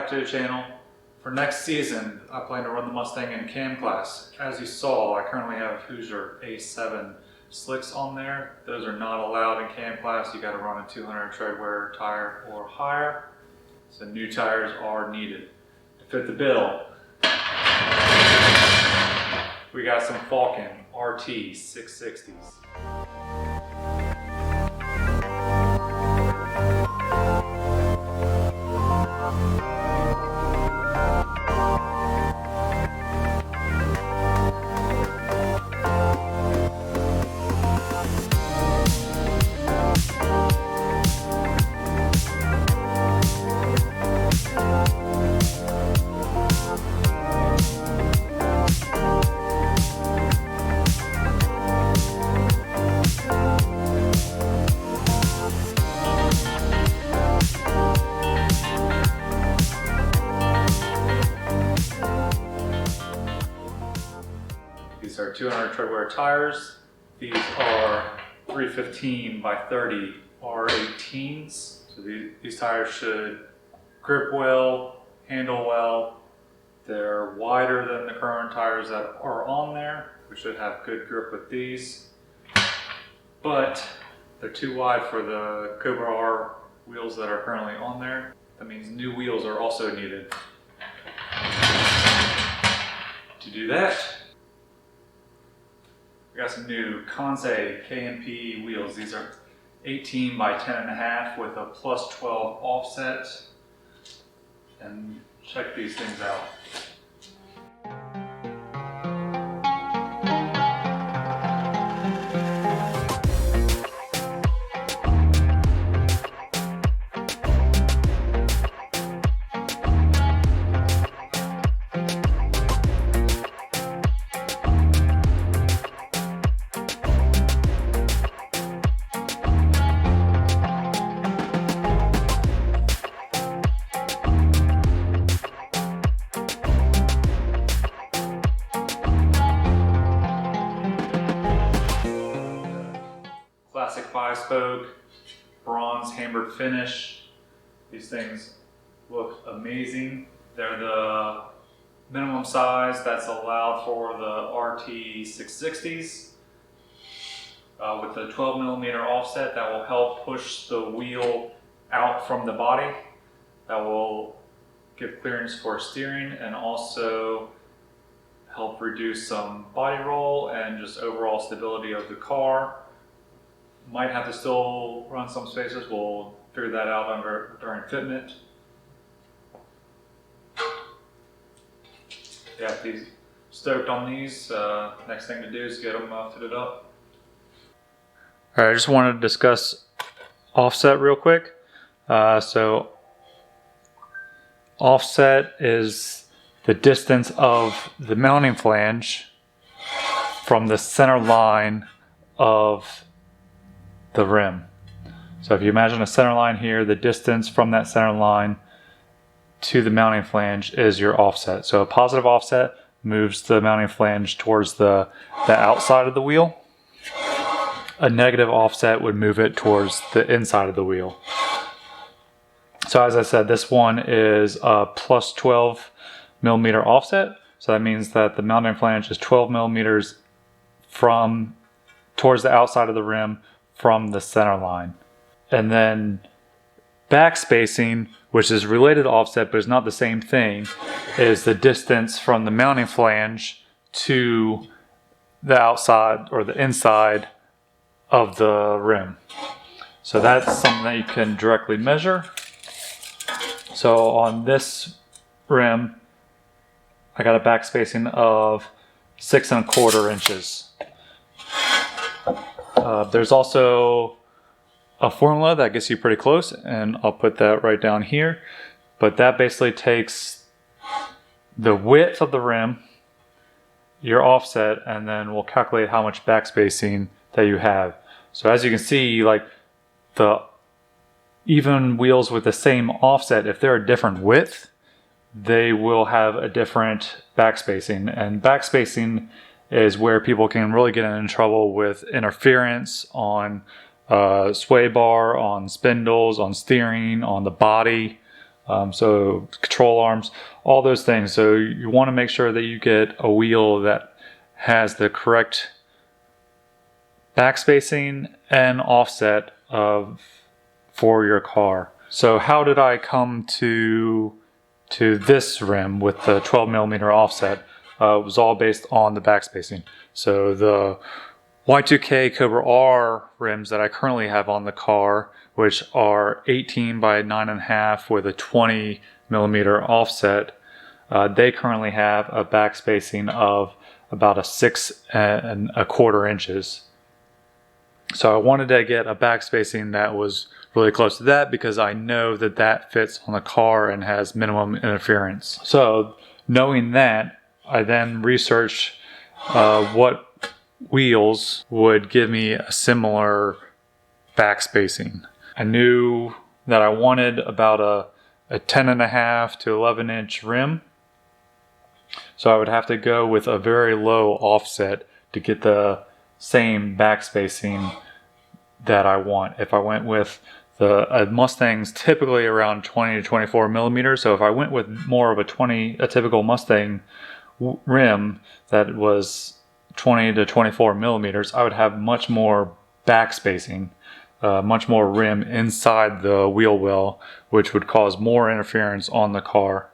back to the channel. For next season, I plan to run the Mustang in cam class. As you saw, I currently have Hoosier A7 slicks on there. Those are not allowed in cam class. You got to run a 200 tread wear tire or higher. So new tires are needed. To fit the bill, we got some Falken RT660s. These are 200 tread wear tires. These are 315 by 30 R18s. So these tires should grip well, handle well. They're wider than the current tires that are on there. We should have good grip with these. But they're too wide for the Cobra R wheels that are currently on there. That means new wheels are also needed. To do that, we got some new Kansei KNP wheels. These are 18 by 10.5 with a +12 offset. And check these things out. Classic 5-spoke, bronze hammered finish. These things look amazing. They're the minimum size that's allowed for the RT660s. With the 12mm offset, that will help push the wheel out from the body. That will give clearance for steering and also help reduce some body roll and just overall stability of the car. Might have to still run some spaces. We'll figure that out during fitment. Yeah, these stoked on these. Next thing to do is get them fitted up. All right, I just wanted to discuss offset real quick. So offset is the distance of the mounting flange from the center line of the rim. So if you imagine a center line here, the distance from that center line to the mounting flange is your offset. So a positive offset moves the mounting flange towards the outside of the wheel. A negative offset would move it towards the inside of the wheel. So as I said, this one is a +12mm offset. So that means that the mounting flange is 12mm from towards the outside of the rim from the center line. And then backspacing, which is related to offset but is not the same thing, is the distance from the mounting flange to the outside or the inside of the rim. So that's something that you can directly measure. So on this rim, I got a backspacing of 6 1/4 inches. There's also a formula that gets you pretty close, and I'll put that right down here. But that basically takes the width of the rim, your offset, and then we'll calculate how much backspacing that you have. So as you can see, like the even wheels with the same offset, if they're a different width, they will have a different backspacing. And backspacing is where people can really get in trouble with interference on sway bar, on spindles, on steering, on the body. So control arms, all those things. So you want to make sure that you get a wheel that has the correct backspacing and offset for your car. So how did I come to this rim with the 12mm offset? It was all based on the backspacing. So the Y2K Cobra R rims that I currently have on the car, which are 18 by 9.5 with a 20mm offset, they currently have a backspacing of about 6¼ inches. So I wanted to get a backspacing that was really close to that because I know that that fits on the car and has minimum interference. So knowing that, I then researched what wheels would give me a similar backspacing. I knew that I wanted about a 10.5 to 11-inch rim. So I would have to go with a very low offset to get the same backspacing that I want. If I went with a Mustang's typically around 20 to 24mm, so if I went with more of a typical Mustang rim that was 20 to 24mm, I would have much more backspacing, much more rim inside the wheel well, which would cause more interference on the car.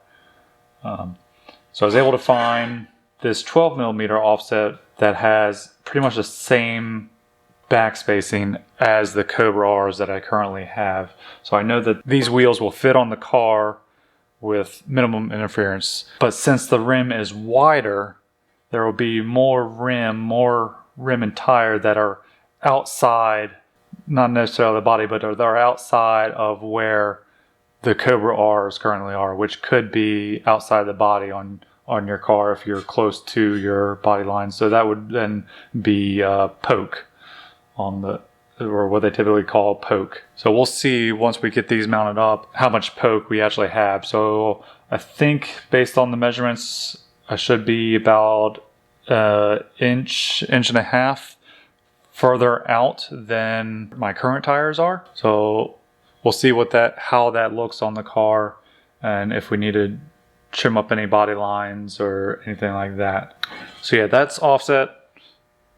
So I was able to find this 12mm offset that has pretty much the same backspacing as the Cobra R's that I currently have. So I know that these wheels will fit on the car with minimum interference. But since the rim is wider, there will be more rim and tire that are outside, not necessarily the body, but they're outside of where the Cobra R's currently are, which could be outside the body on your car if you're close to your body line. So that would then be poke on or what they typically call poke. So we'll see once we get these mounted up how much poke we actually have. So I think based on the measurements, I should be about inch and a half further out than my current tires are. So we'll see how that looks on the car, and if we need to trim up any body lines or anything like that. So yeah, that's offset.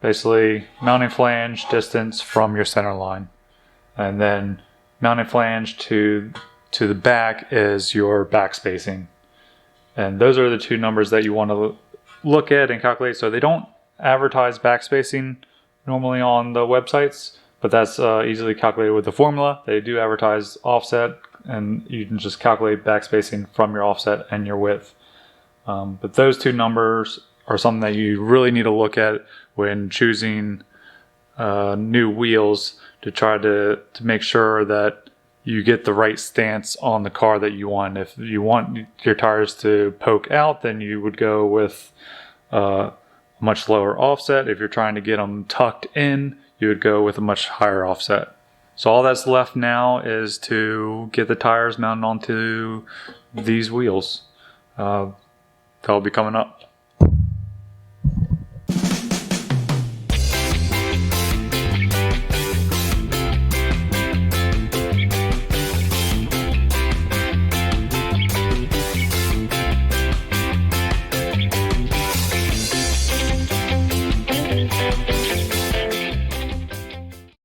Basically, mounting flange distance from your center line, and then mounting flange to the back is your back spacing, and those are the two numbers that you want to look at and calculate. So they don't advertise back spacing normally on the websites, but that's easily calculated with the formula. They do advertise offset, and you can just calculate back spacing from your offset and your width. But those two numbers are something that you really need to look at when choosing new wheels to try to make sure that you get the right stance on the car that you want. If you want your tires to poke out, then you would go with a much lower offset. If you're trying to get them tucked in, you would go with a much higher offset. So all that's left now is to get the tires mounted onto these wheels. That'll be coming up.